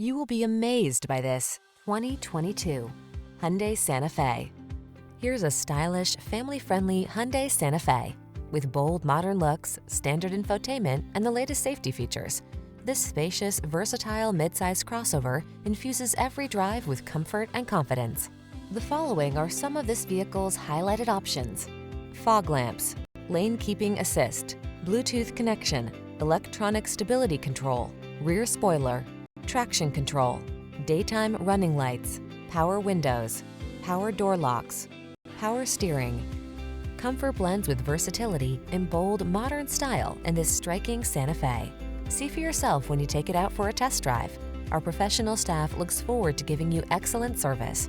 You will be amazed by this 2022 Hyundai Santa Fe. Here's a stylish, family-friendly Hyundai Santa Fe. With bold, modern looks, standard infotainment, and the latest safety features, this spacious, versatile midsize crossover infuses every drive with comfort and confidence. The following are some of this vehicle's highlighted options: fog lamps, lane keeping assist, Bluetooth connection, electronic stability control, rear spoiler, traction control, daytime running lights, power windows, power door locks, power steering. Comfort blends with versatility in bold, modern style in this striking Santa Fe. See for yourself when you take it out for a test drive. Our professional staff looks forward to giving you excellent service.